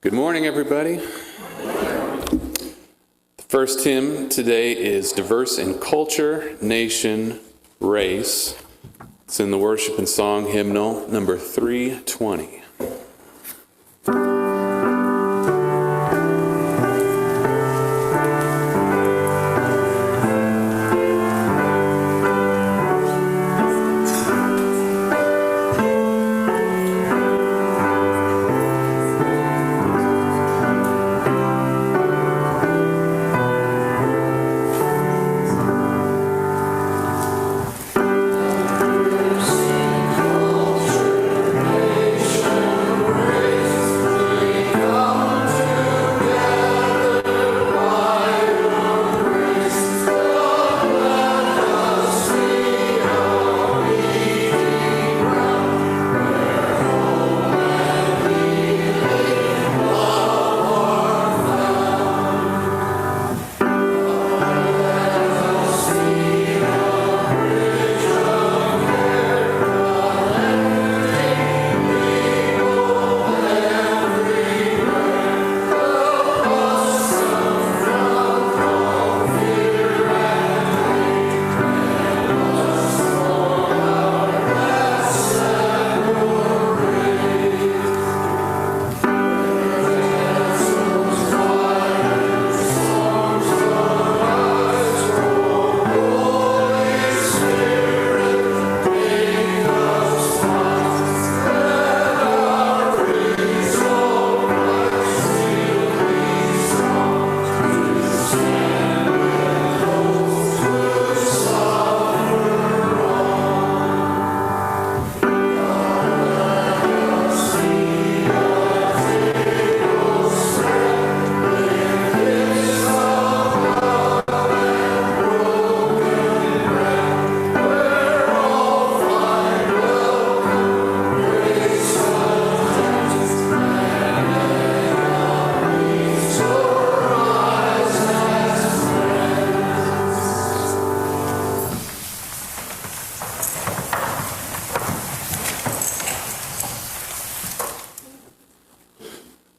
Good morning, everybody. The first hymn today is Diverse in Culture, Nation, Race. It's in the Worship and Song Hymnal, number 320.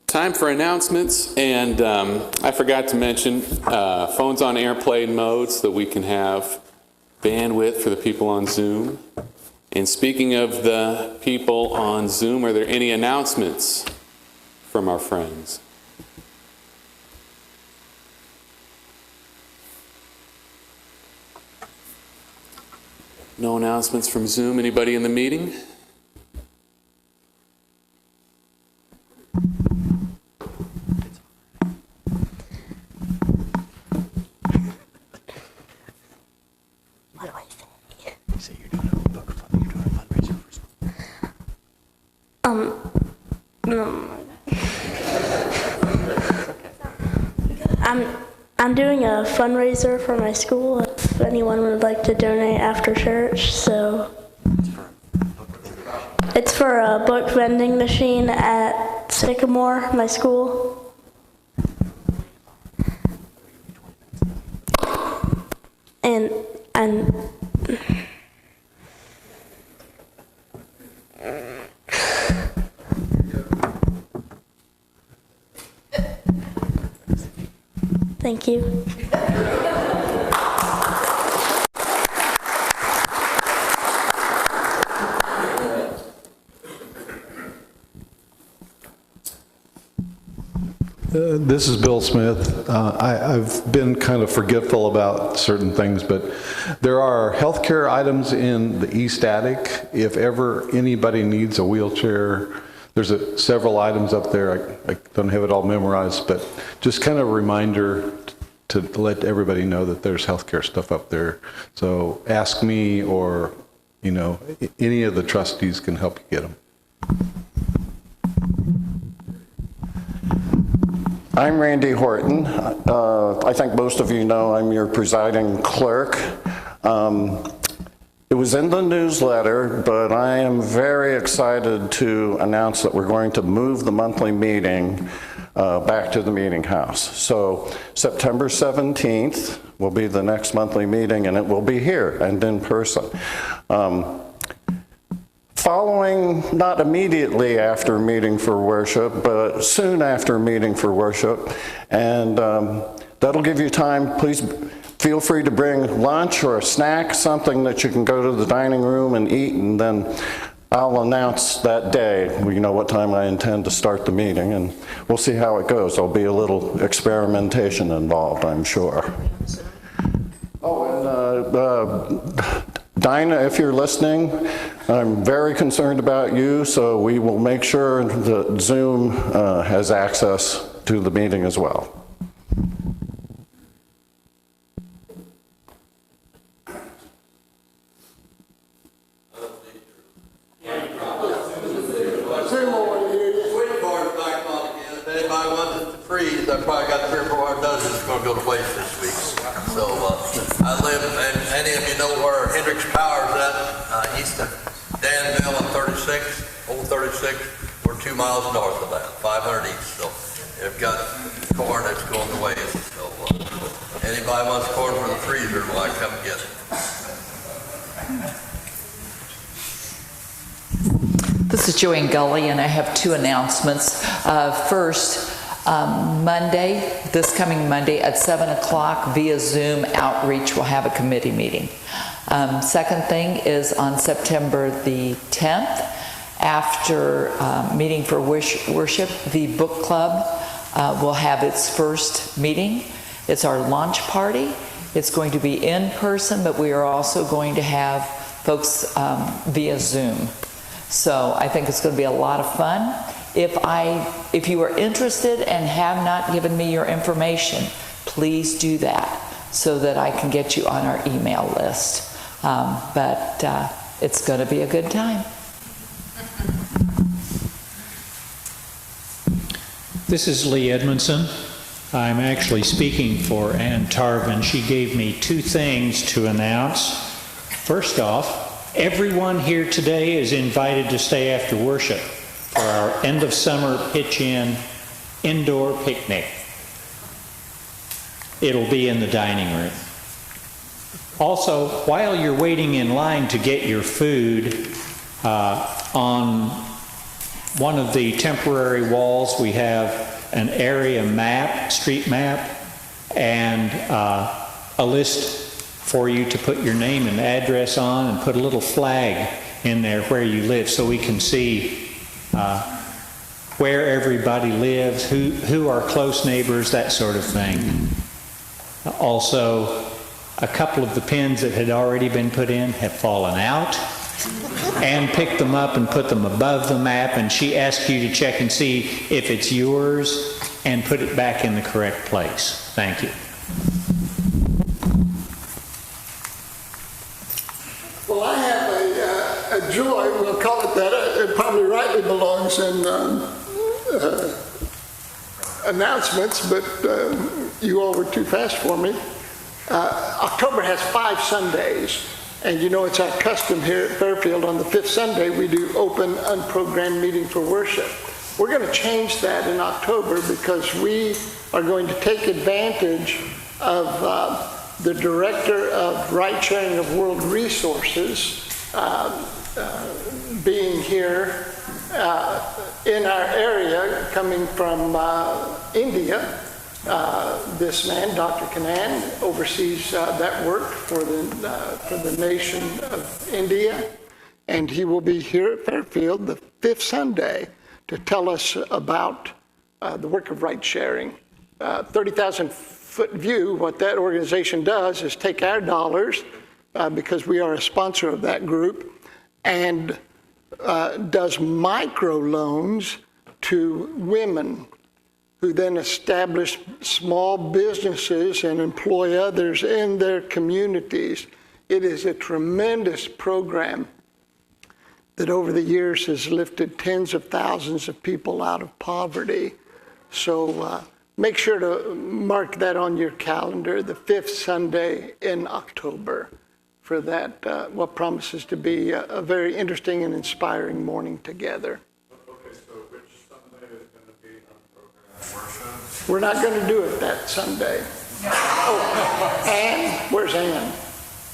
Time for announcements, and I forgot to mention phones on airplane mode so that we can have bandwidth for the people on Zoom. And speaking of the people on Zoom, are there any announcements from our friends? No announcements from Zoom. Anybody in the meeting? I'm doing a fundraiser for my school if anyone would like to donate after church, so it's for a book vending machine at Sycamore, my school. And thank you. This is Bill Smith. I've been kind of forgetful about certain things, but there are healthcare items in the East Attic. If ever anybody needs a wheelchair, there's several items up there. I don't have it all memorized, but just kind of a reminder to let everybody know that there's healthcare stuff up there. So ask me, or any of the trustees can help you get them. I'm Randy Horton. I think most of you know I'm your presiding clerk. It was in the newsletter, but I am very excited to announce that we're going to move the monthly meeting back to the meeting house. So September 17th will be the next monthly meeting, and it will be here and in person. following, not immediately after meeting for worship, but soon after meeting for worship. And that'll give you time. Please feel free to bring lunch or a snack, something that you can go to the dining room and eat, and then I'll announce that day, what time I intend to start the meeting, and we'll see how it goes. There'll be a little experimentation involved, I'm sure. Oh, and Dinah, if you're listening, I'm very concerned about you, so we will make sure that Zoom has access to the meeting as well. I probably got 3 or 4 dozen that's going to go to waste this week. So I live, and any of you know where Hendricks Power is at, east of Danville and 36, old 36. We're 2 miles north of that, 500 east. So they've got corn that's going to waste. So anybody wants corn for the freezer, well, I come get it. This is Joanne Gulley, and I have 2 announcements. First, this coming Monday at 7 o'clock via Zoom Outreach, we'll have a committee meeting. Second thing is on September the 10th, after meeting for worship, the book club will have its first meeting. It's our launch party. It's going to be in person, but we are also going to have folks via Zoom. So I think it's going to be a lot of fun. If you are interested and have not given me your information, please do that so that I can get you on our email list. But it's going to be a good time. This is Lee Edmondson. I'm actually speaking for Ann Tarvin. She gave me 2 things to announce. First off, everyone here today is invited to stay after worship for our end of summer pitch-in indoor picnic. It'll be in the dining room. Also, while you're waiting in line to get your food, on one of the temporary walls we have an area map, street map, and a list for you to put your name and address on, and put a little flag in there where you live so we can see where everybody lives, who are close neighbors, that sort of thing. Also, a couple of the pins that had already been put in have fallen out. Anne picked them up and put them above the map, and she asked you to check and see if it's yours and put it back in the correct place. Thank you. Well, I have a joy, we'll call it that. It probably rightly belongs in announcements, but you all were too fast for me. October has 5 Sundays, and it's our custom here at Fairfield. On the 5th Sunday, we do open, unprogrammed meeting for worship. We're going to change that in October because we are going to take advantage of the Director of Ride Sharing of World Resources being here in our area, coming from India. This man, Dr. Kannan, oversees that work for the nation of India, and he will be here at Fairfield the 5th Sunday to tell us about the work of ride sharing. 30,000-foot view, what that organization does is take our dollars, because we are a sponsor of that group, and does microloans to women who then establish small businesses and employ others in their communities. It is a tremendous program that over the years has lifted tens of thousands of people out of poverty. So make sure to mark that on your calendar, the 5th Sunday in October, for that, what promises to be a very interesting and inspiring morning together. We're not going to do it that Sunday. Oh, Ann? Where's Ann?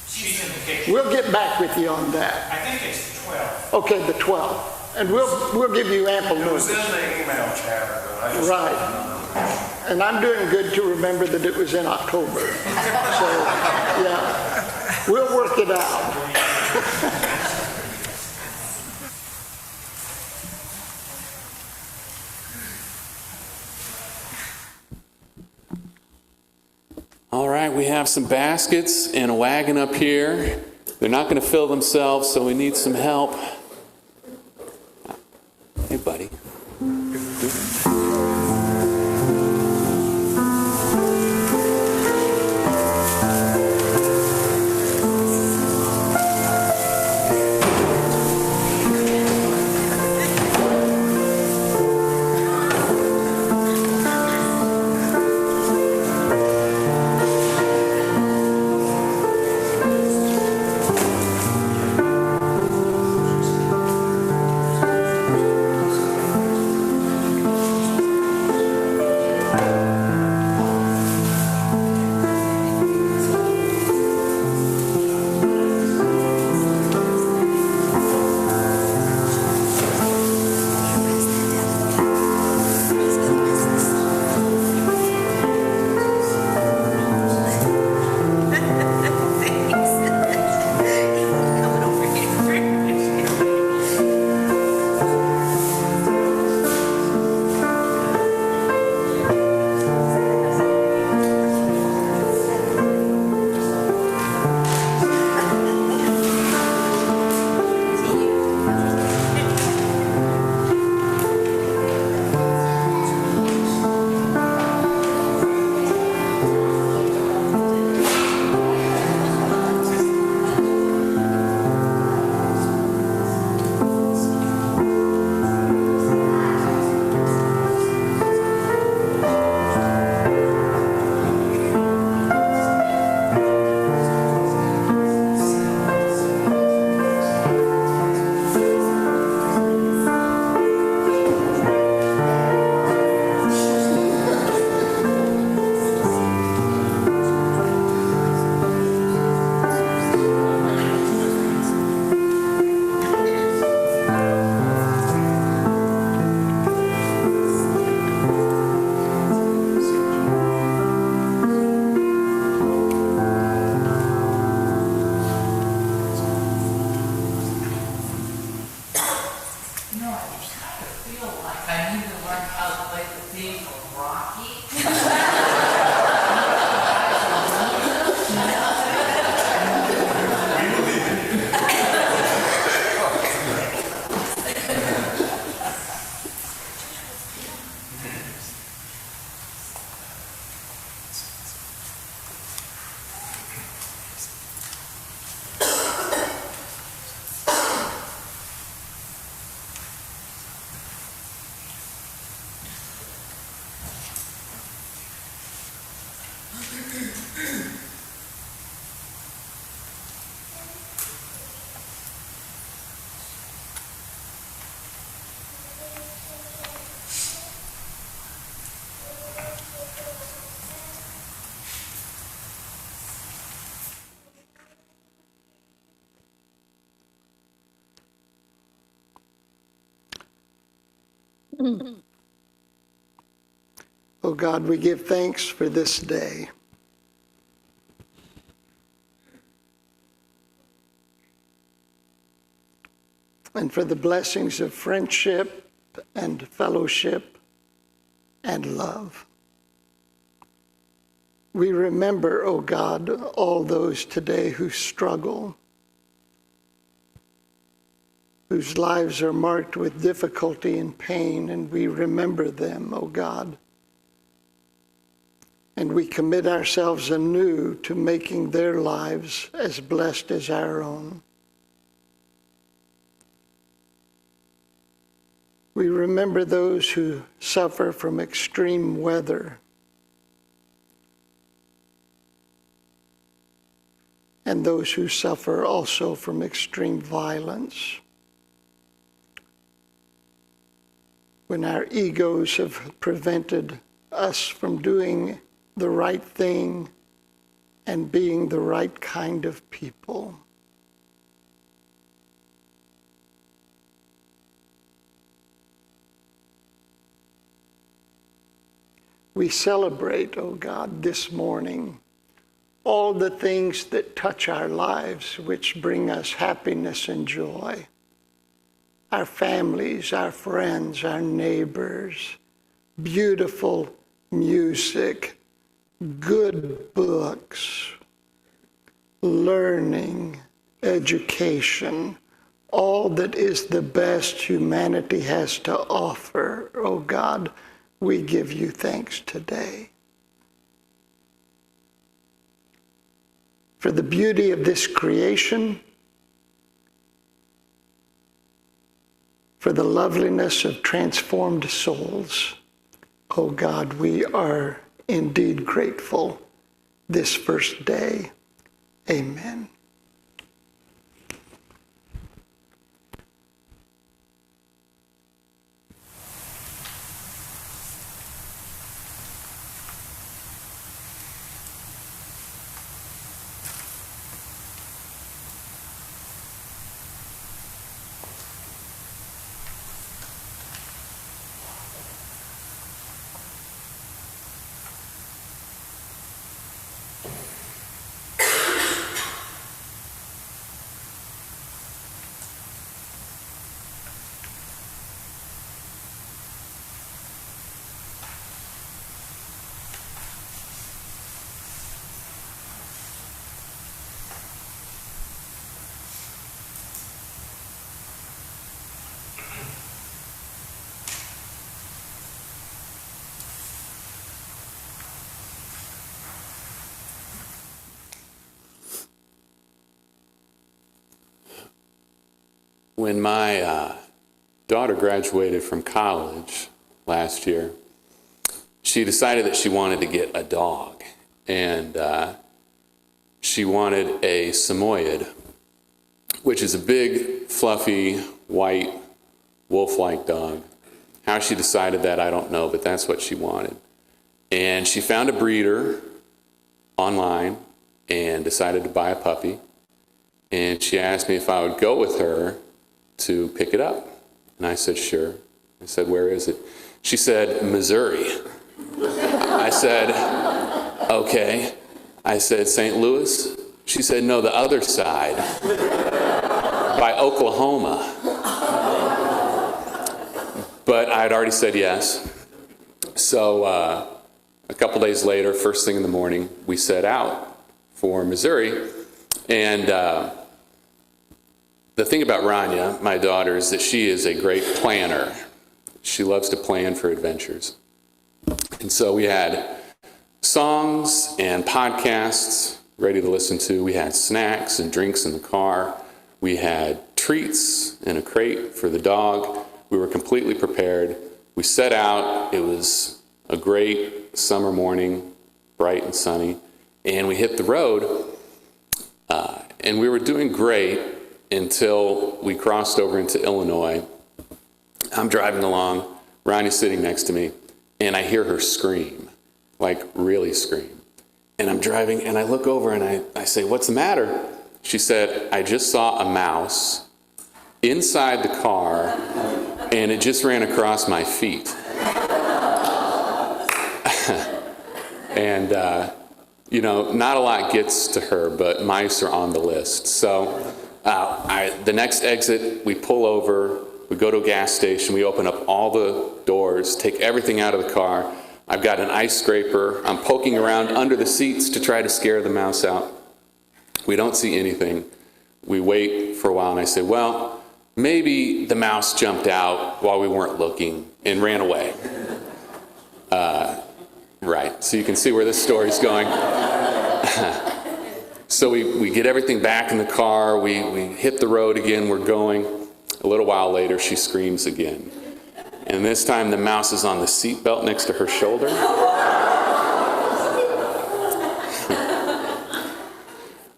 She's in the kitchen. We'll get back with you on that. I think it's the 12th. Okay, the 12th. And we'll give you ample It was notice. in the email chatter, but I just. Right. And I'm doing good to remember that it was in October. So, yeah, we'll work it out. All right, we have some baskets and a wagon up here. They're not going to fill themselves, so we need some help. Hey, buddy. Oh God, we give thanks for this day. And for the blessings of friendship and fellowship and love. We remember, oh God, all those today who struggle, whose lives are marked with difficulty and pain, and we remember them, oh God. And we commit ourselves anew to making their lives as blessed as our own. We remember those who suffer from extreme weather and those who suffer also from extreme violence. When our egos have prevented us from doing the right thing and being the right kind of people. we celebrate, oh God, this morning, all the things that touch our lives, which bring us happiness and joy. Our families, our friends, our neighbors, beautiful music, good books, learning, education, all that is the best humanity has to offer. Oh God, we give you thanks today. For the beauty of this creation, for the loveliness of transformed souls. Oh God, we are indeed grateful this first day. Amen. When my daughter graduated from college last year, she decided that she wanted to get a dog. And she wanted a Samoyed, which is a big, fluffy, white, wolf-like dog. How she decided that, I don't know, but that's what she wanted. And she found a breeder online and decided to buy a puppy. And she asked me if I would go with her to pick it up. And I said, sure. I said, where is it? She said, Missouri. I said, okay. I said, St. Louis? She said, no, the other side, by Oklahoma. But I'd already said yes. So a couple days later, first thing in the morning, we set out for Missouri. And the thing about Rania, my daughter, is that she is a great planner. She loves to plan for adventures. And so we had songs and podcasts ready to listen to. We had snacks and drinks in the car. We had treats in a crate for the dog. We were completely prepared. We set out. It was a great summer morning, bright and sunny. And we hit the road. And we were doing great until we crossed over into Illinois. I'm driving along. Ronnie's sitting next to me. And I hear her scream, like really scream. And I'm driving, and I look over, and I say, what's the matter? She said, I just saw a mouse inside the car, and it just ran across my feet. And, not a lot gets to her, but mice are on the list. So the next exit, we pull over, we go to a gas station, we open up all the doors, take everything out of the car. I've got an ice scraper. I'm poking around under the seats to try to scare the mouse out. We don't see anything. We wait for a while, and I say, well, maybe the mouse jumped out while we weren't looking and ran away. Right, so you can see where this story's going. So we get everything back in the car. We hit the road again. We're going. A little while later, she screams again. And this time, the mouse is on the seatbelt next to her shoulder.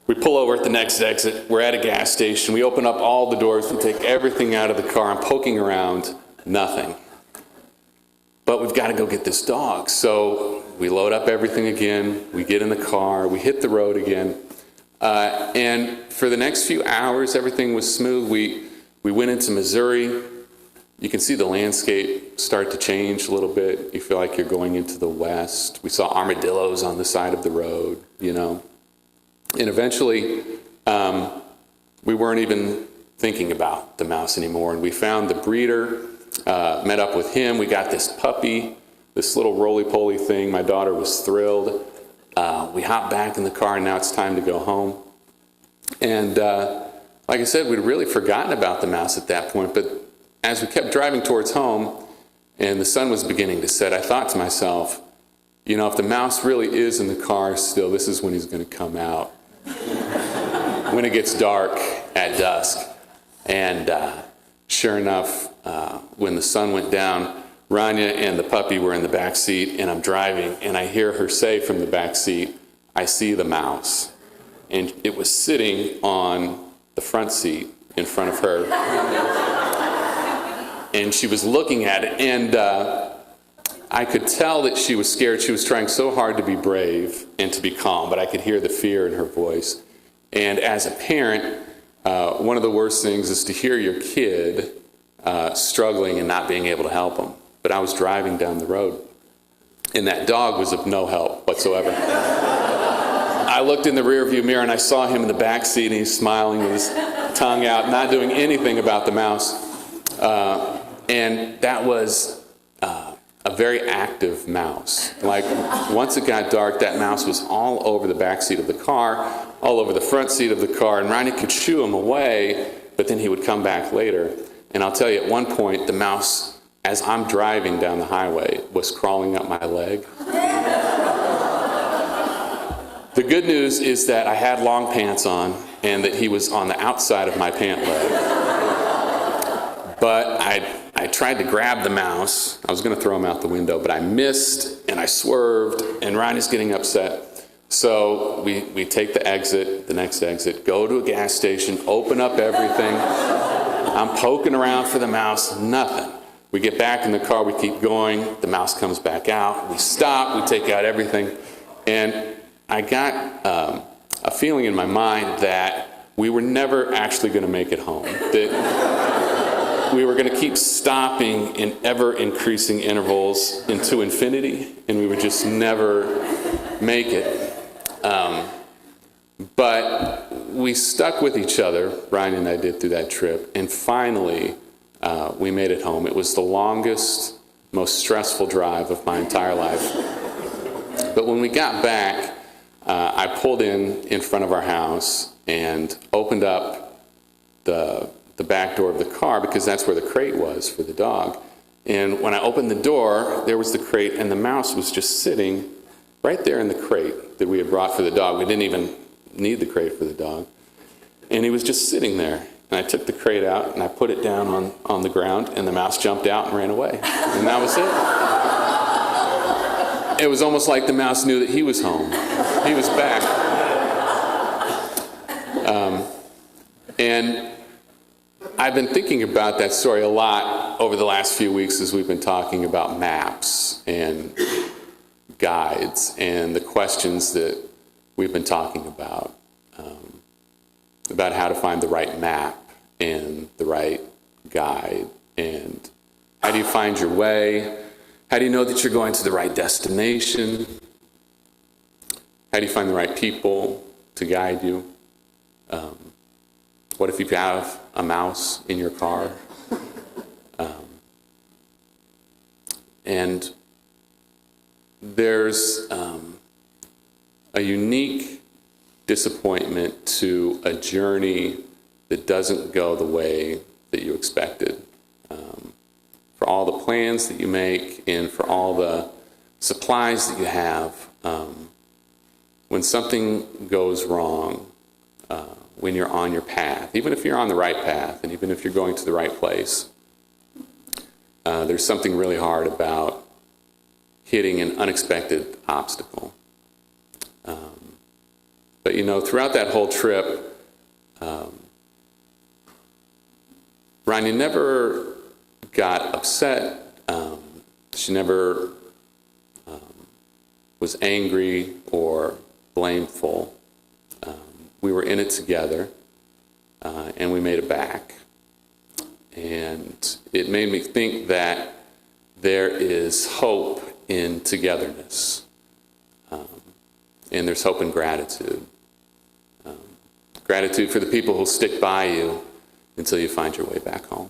We pull over at the next exit. We're at a gas station. We open up all the doors. We take everything out of the car. I'm poking around. Nothing. But we've got to go get this dog. So we load up everything again. We get in the car. We hit the road again. And for the next few hours, everything was smooth. We went into Missouri. you can see the landscape start to change a little bit. You feel like you're going into the west. We saw armadillos on the side of the road, you know. And eventually, we weren't even thinking about the mouse anymore. And we found the breeder, met up with him. We got this puppy, this little roly-poly thing. My daughter was thrilled. We hopped back in the car, and now it's time to go home. And like I said, we'd really forgotten about the mouse at that point. But as we kept driving towards home and the sun was beginning to set, I thought to myself, you know, if the mouse really is in the car still, this is when he's going to come out. When it gets dark at dusk. And sure enough, when the sun went down, Rania and the puppy were in the back seat, and I'm driving, and I hear her say from the back seat, "I see the mouse." And it was sitting on the front seat in front of her. And she was looking at it, and I could tell that she was scared. She was trying so hard to be brave and to be calm, but I could hear the fear in her voice. And as a parent, one of the worst things is to hear your kid struggling and not being able to help them. But I was driving down the road, and that dog was of no help whatsoever. I looked in the rearview mirror, and I saw him in the back seat, and he's smiling with his tongue out, not doing anything about the mouse. And that was a very active mouse. Like, once it got dark, that mouse was all over the back seat of the car, all over the front seat of the car, and Ronnie could shoo him away, but then he would come back later. And I'll tell you, at one point, the mouse, as I'm driving down the highway, was crawling up my leg. The good news is that I had long pants on, and that he was on the outside of my pant leg. But I tried to grab the mouse. I was going to throw him out the window, but I missed, and I swerved, and Ronnie's getting upset. So we take the exit, the next exit, go to a gas station, open up everything. I'm poking around for the mouse, nothing. We get back in the car, we keep going, the mouse comes back out, we stop, we take out everything, and I got a feeling in my mind that we were never actually going to make it home. That we were going to keep stopping in ever-increasing intervals into infinity, and we would just never make it. But we stuck with each other, Ryan and I did, through that trip, and finally we made it home. It was the longest, most stressful drive of my entire life. But when we got back, I pulled in front of our house and opened up the back door of the car, because that's where the crate was for the dog. And when I opened the door, there was the crate, and the mouse was just sitting right there in the crate that we had brought for the dog. We didn't even need the crate for the dog. And he was just sitting there. And I took the crate out, and I put it down on the ground, and the mouse jumped out and ran away. And that was it. It was almost like the mouse knew that he was home. He was back. And I've been thinking about that story a lot over the last few weeks as we've been talking about maps and guides and the questions that we've been talking about how to find the right map and the right guide, and how do you find your way? How do you know that you're going to the right destination? How do you find the right people to guide you? What if you have a mouse in your car? And there's a unique disappointment to a journey that doesn't go the way that you expected. For all the plans that you make and for all the supplies that you have, when something goes wrong, when you're on your path, even if you're on the right path and even if you're going to the right place, there's something really hard about hitting an unexpected obstacle. But you know, throughout that whole trip, Rania never got upset. She never was angry or blameful. We were in it together, and we made it back. And it made me think that there is hope in togetherness, and there's hope in gratitude. Gratitude for the people who'll stick by you until you find your way back home.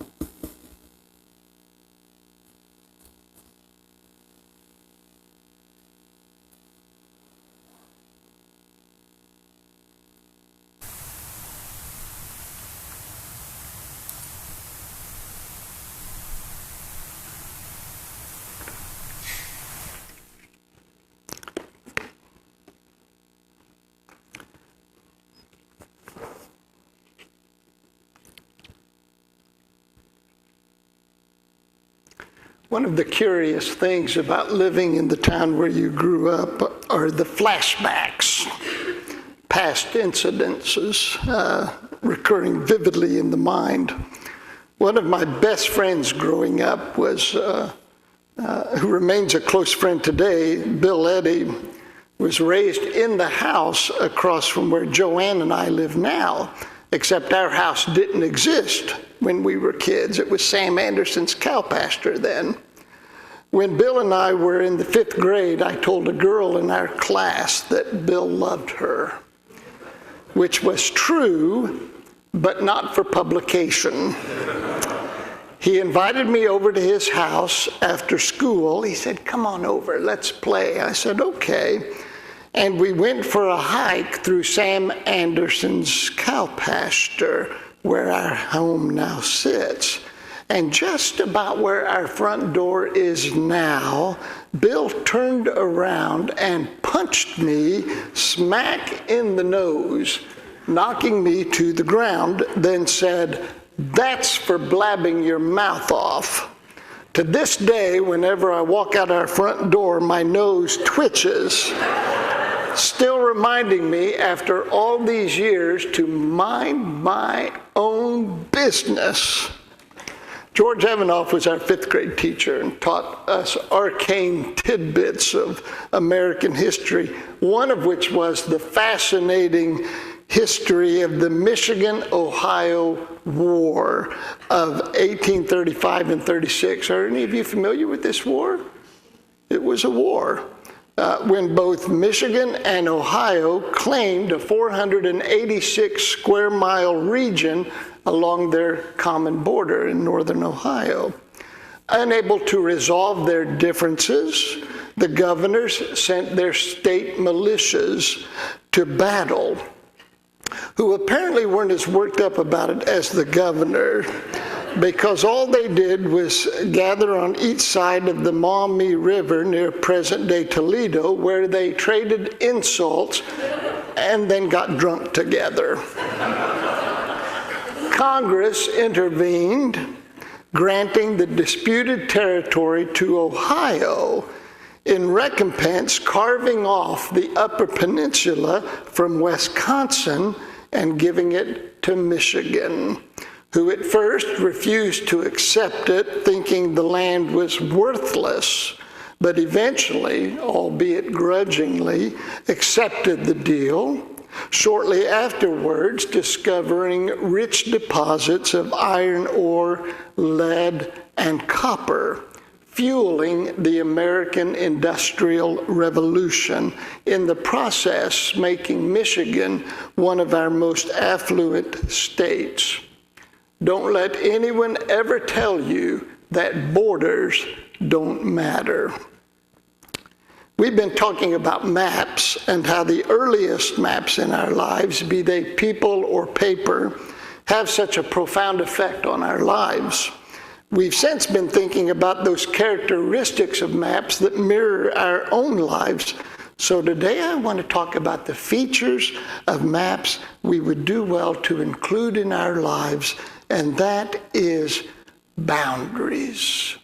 One of the curious things about living in the town where you grew up are the flashbacks, past incidences recurring vividly in the mind. One of my best friends growing up was, who remains a close friend today, Bill Eddy, was raised in the house across from where Joanne and I live now, except our house didn't exist when we were kids. It was Sam Anderson's cow pasture then. When Bill and I were in the 5th grade, I told a girl in our class that Bill loved her, which was true, but not for publication. He invited me over to his house after school. He said, "Come on over, let's play." I said, "Okay." And we went for a hike through Sam Anderson's cow pasture, where our home now sits. And just about where our front door is now, Bill turned around and punched me smack in the nose, knocking me to the ground, then said, "That's for blabbing your mouth off." To this day, whenever I walk out our front door, my nose twitches, still reminding me after all these years to mind my own business. George Evanoff was our 5th grade teacher and taught us arcane tidbits of American history, one of which was the fascinating history of the Michigan-Ohio War of 1835 and 36. Are any of you familiar with this war? It was a war when both Michigan and Ohio claimed a 486 square mile region along their common border in northern Ohio. Unable to resolve their differences, the governors sent their state militias to battle, who apparently weren't as worked up about it as the governor, because all they did was gather on each side of the Maumee River near present-day Toledo, where they traded insults and then got drunk together. Congress intervened, granting the disputed territory to Ohio, in recompense carving off the Upper Peninsula from Wisconsin and giving it to Michigan, who at first refused to accept it, thinking the land was worthless, but eventually, albeit grudgingly, accepted the deal, shortly afterwards discovering rich deposits of iron ore, lead, and copper, fueling the American Industrial Revolution, in the process making Michigan one of our most affluent states. Don't let anyone ever tell you that borders don't matter. We've been talking about maps and how the earliest maps in our lives, be they people or paper, have such a profound effect on our lives. We've since been thinking about those characteristics of maps that mirror our own lives. So today I want to talk about the features of maps we would do well to include in our lives, and that is boundaries.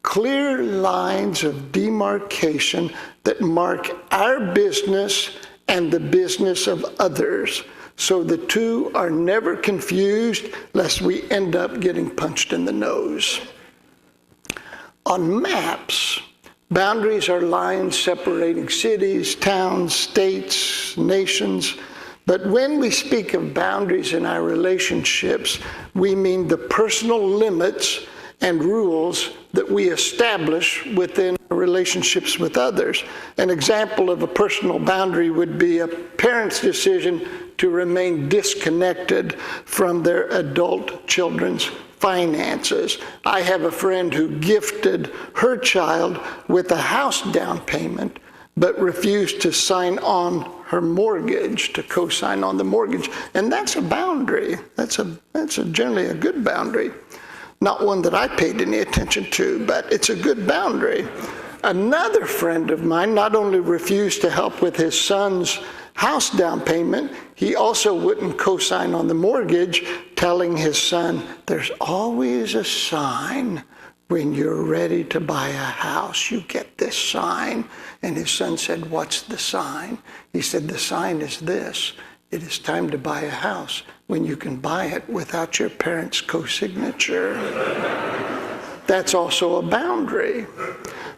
Clear lines of demarcation that mark our business and the business of others, so the two are never confused, lest we end up getting punched in the nose. On maps, boundaries are lines separating cities, towns, states, nations. But when we speak of boundaries in our relationships, we mean the personal limits and rules that we establish within our relationships with others. An example of a personal boundary would be a parent's decision to remain disconnected from their adult children's finances. I have a friend who gifted her child with a house down payment, but refused to sign on her mortgage, to co-sign on the mortgage. And that's a boundary. That's generally a good boundary. Not one that I paid any attention to, but it's a good boundary. Another friend of mine not only refused to help with his son's house down payment, he also wouldn't co-sign on the mortgage, telling his son, there's always a sign when you're ready to buy a house. You get this sign. And his son said, what's the sign? He said, the sign is this. It is time to buy a house when you can buy it without your parents' co-signature. That's also a boundary.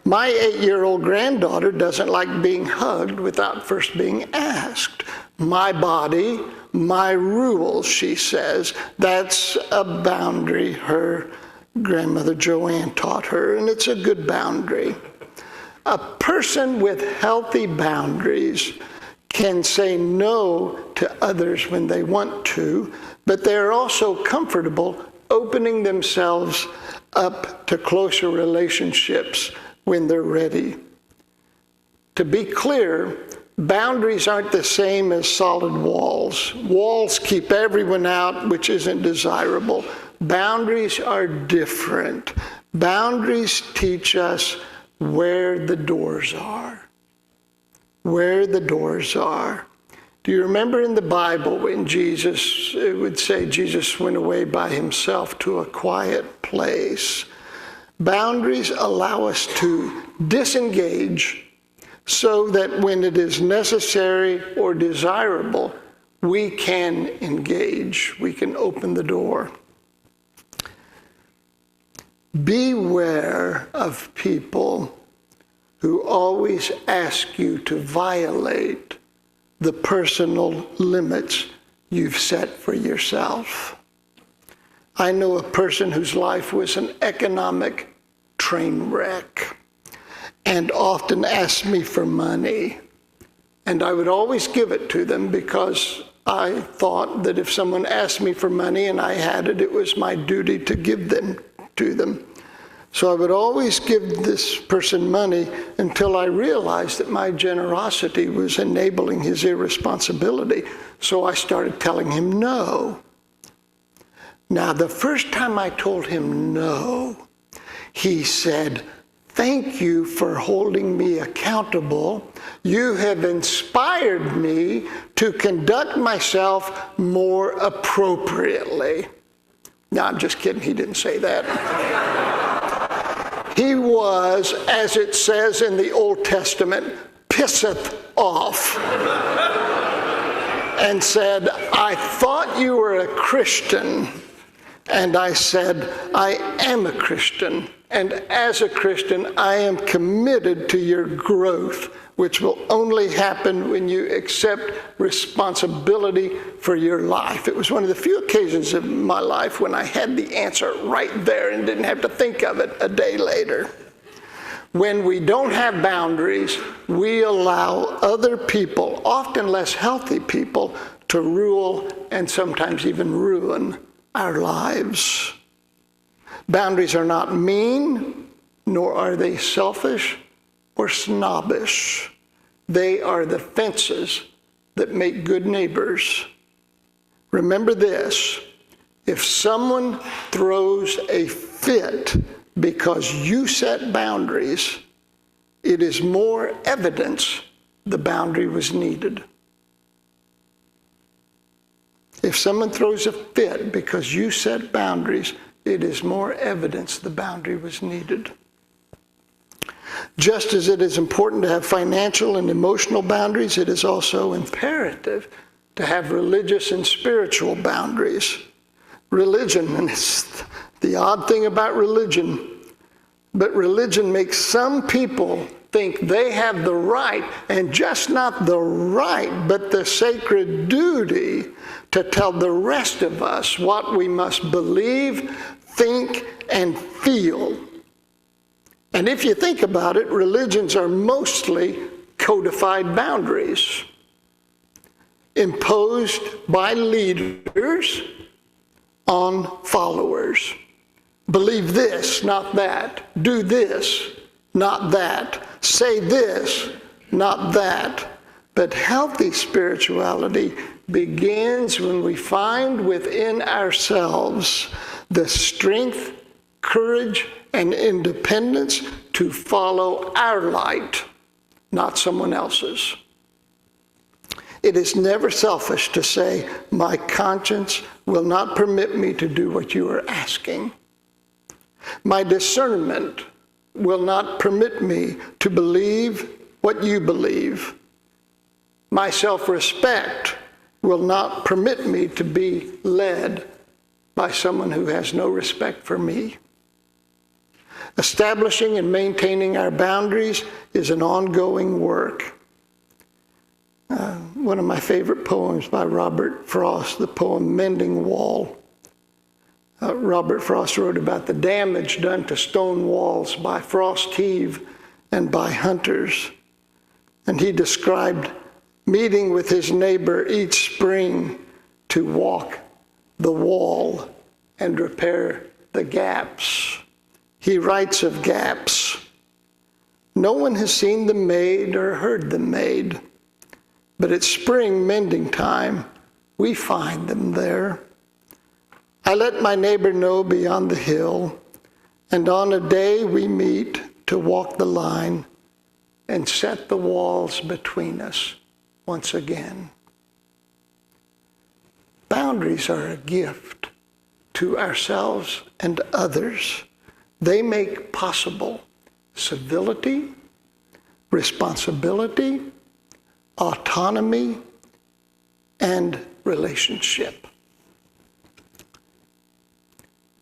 My 8-year-old granddaughter doesn't like being hugged without first being asked. My body, my rules, she says. That's a boundary her grandmother Joanne taught her, and it's a good boundary. A person with healthy boundaries can say no to others when they want to, but they're also comfortable opening themselves up to closer relationships when they're ready. To be clear, boundaries aren't the same as solid walls. Walls keep everyone out, which isn't desirable. Boundaries are different. Boundaries teach us where the doors are. Where the doors are. Do you remember in the Bible when it would say Jesus went away by himself to a quiet place? Boundaries allow us to disengage so that when it is necessary or desirable, we can engage. We can open the door. Beware of people who always ask you to violate the personal limits you've set for yourself. I know a person whose life was an economic train wreck and often asked me for money. And I would always give it to them because I thought that if someone asked me for money and I had it, it was my duty to give them to them. So I would always give this person money until I realized that my generosity was enabling his irresponsibility. So I started telling him no. Now, the first time I told him no, he said, "Thank you for holding me accountable. You have inspired me to conduct myself more appropriately." No, I'm just kidding. He didn't say that. He was, as it says in the Old Testament, pisseth off and said, "I thought you were a Christian." And I said, "I am a Christian. And as a Christian, I am committed to your growth, which will only happen when you accept responsibility for your life." It was one of the few occasions of my life when I had the answer right there and didn't have to think of it a day later. When we don't have boundaries, we allow other people, often less healthy people, to rule and sometimes even ruin our lives. Boundaries are not mean, nor are they selfish or snobbish. They are the fences that make good neighbors. Remember this: if someone throws a fit because you set boundaries, it is more evidence the boundary was needed. If someone throws a fit because you set boundaries, it is more evidence the boundary was needed. Just as it is important to have financial and emotional boundaries, it is also imperative to have religious and spiritual boundaries. Religion, and it's the odd thing about religion, But religion makes some people think they have the right, and just not the right, but the sacred duty to tell the rest of us what we must believe, think, and feel. And if you think about it, religions are mostly codified boundaries imposed by leaders on followers. Believe this, not that. Do this, not that. Say this, not that. But healthy spirituality begins when we find within ourselves the strength, courage, and independence to follow our light, not someone else's. It is never selfish to say, my conscience will not permit me to do what you are asking. My discernment will not permit me to believe what you believe. My self-respect will not permit me to be led by someone who has no respect for me. Establishing and maintaining our boundaries is an ongoing work. One of my favorite poems by Robert Frost, the poem Mending Wall. Robert Frost wrote about the damage done to stone walls by frost heave and by hunters. And he described meeting with his neighbor each spring to walk the wall and repair the gaps. He writes of gaps. No one has seen them made or heard them made, but at spring mending time, we find them there. I let my neighbor know beyond the hill, and on a day we meet to walk the line and set the walls between us once again. Boundaries are a gift to ourselves and others. They make possible civility, responsibility, autonomy, and relationship.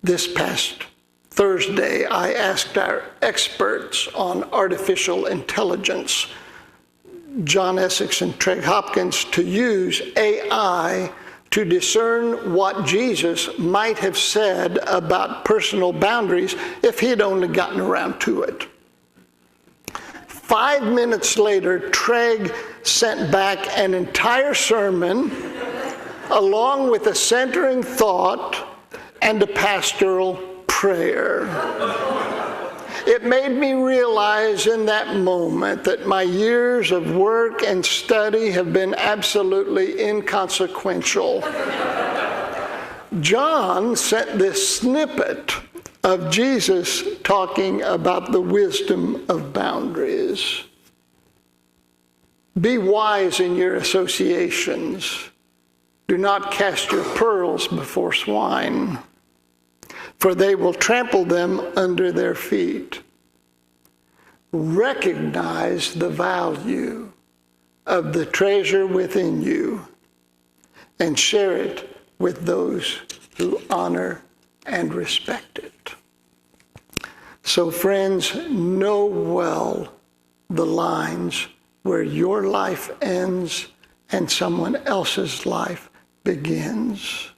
This past Thursday, I asked our experts on artificial intelligence, John Essex and Treg Hopkins, to use AI to discern what Jesus might have said about personal boundaries if he had only gotten around to it. 5 minutes later, Treg sent back an entire sermon along with a centering thought and a pastoral prayer. It made me realize in that moment that my years of work and study have been absolutely inconsequential. John sent this snippet of Jesus talking about the wisdom of boundaries. Be wise in your associations. Do not cast your pearls before swine, for they will trample them under their feet. Recognize the value of the treasure within you and share it with those who honor and respect it. So friends, know well the lines where your life ends and someone else's life begins.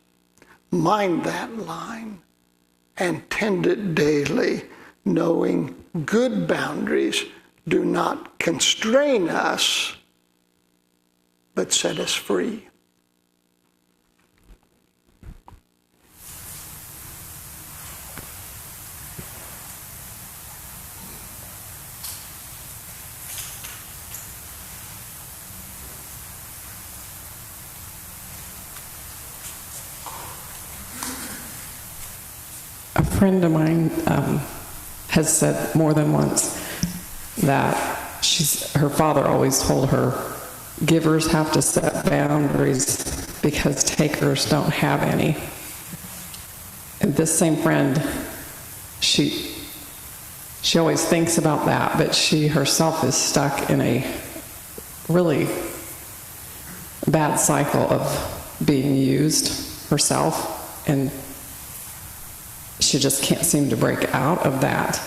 Mind that line and tend it daily, knowing good boundaries do not constrain us, but set us free. A friend of mine has said more than once that her father always told her, givers have to set boundaries because takers don't have any. And this same friend, she always thinks about that, but she herself is stuck in a really bad cycle of being used herself, and she just can't seem to break out of that.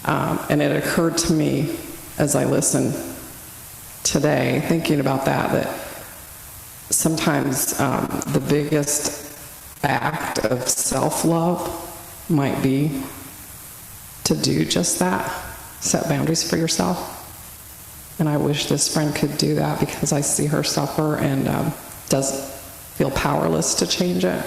And it occurred to me as I listened today, thinking about that sometimes the biggest act of self-love might be to do just that, set boundaries for yourself. And I wish this friend could do that, because I see her suffer and does feel powerless to change it.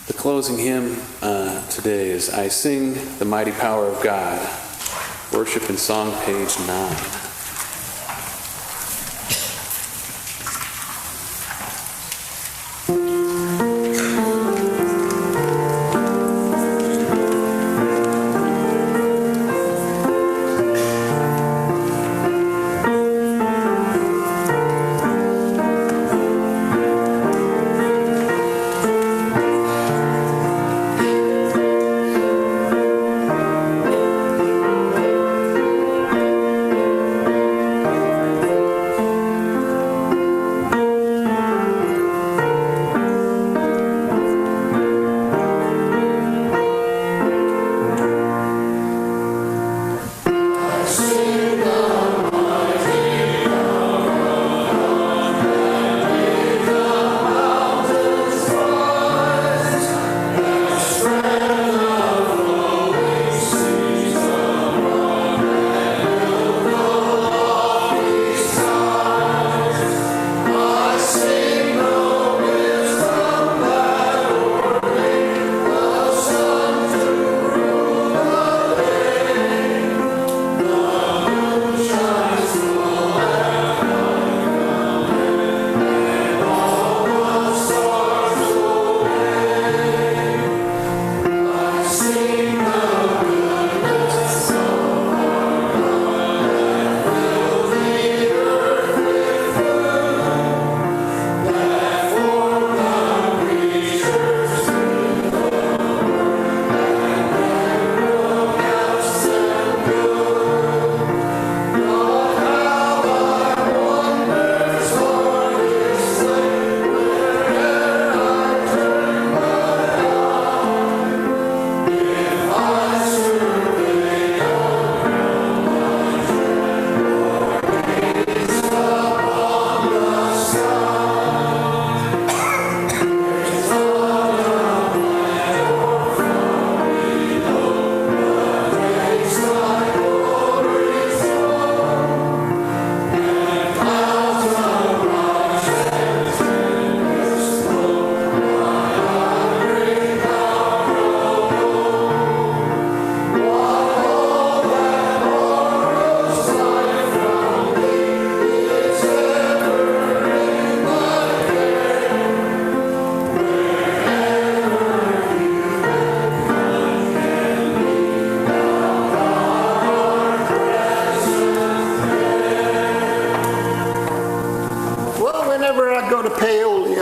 The closing hymn today is I Sing the Mighty Power of God, Worship and Song, page 9.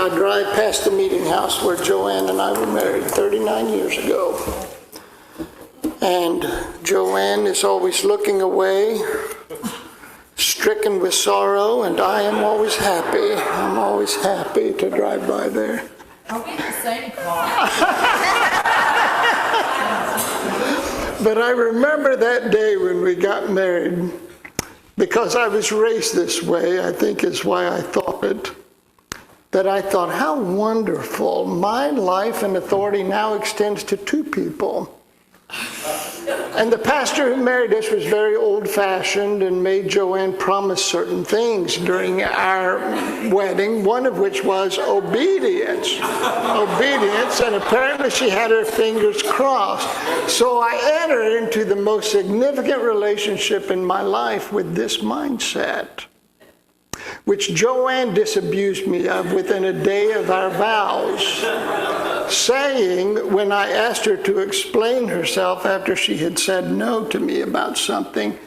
I drive past the meeting house where Joanne and I were married 39 years ago. And Joanne is always looking away, stricken with sorrow, and I am always happy. I'm always happy to drive by there. Are we in the same car? But I remember that day when we got married, because I was raised this way, I think is why I thought it, that I thought, how wonderful. My life and authority now extends to two people. And the pastor who married us was very old-fashioned and made Joanne promise certain things during our wedding, one of which was obedience. Obedience, and apparently she had her fingers crossed. So I entered into the most significant relationship in my life with this mindset, which Joanne disabused me of within a day of our vows, saying, when I asked her to explain herself after she had said no to me about something,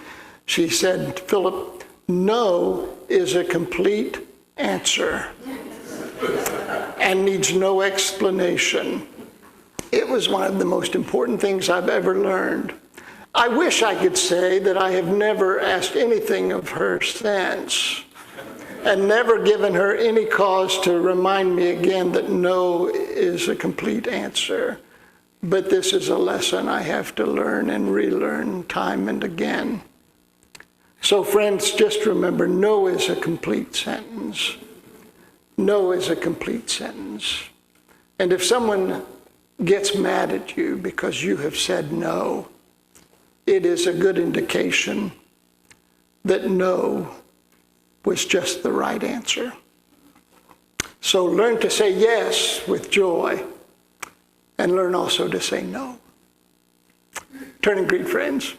she said, Philip, no is a complete answer and needs no explanation. It was one of the most important things I've ever learned. I wish I could say that I have never asked anything of her since. and never given her any cause to remind me again that no is a complete answer. But this is a lesson I have to learn and relearn time and again. So friends, just remember, no is a complete sentence. No is a complete sentence. And if someone gets mad at you because you have said no, it is a good indication that no was just the right answer. So learn to say yes with joy, and learn also to say no. Turn and greet friends.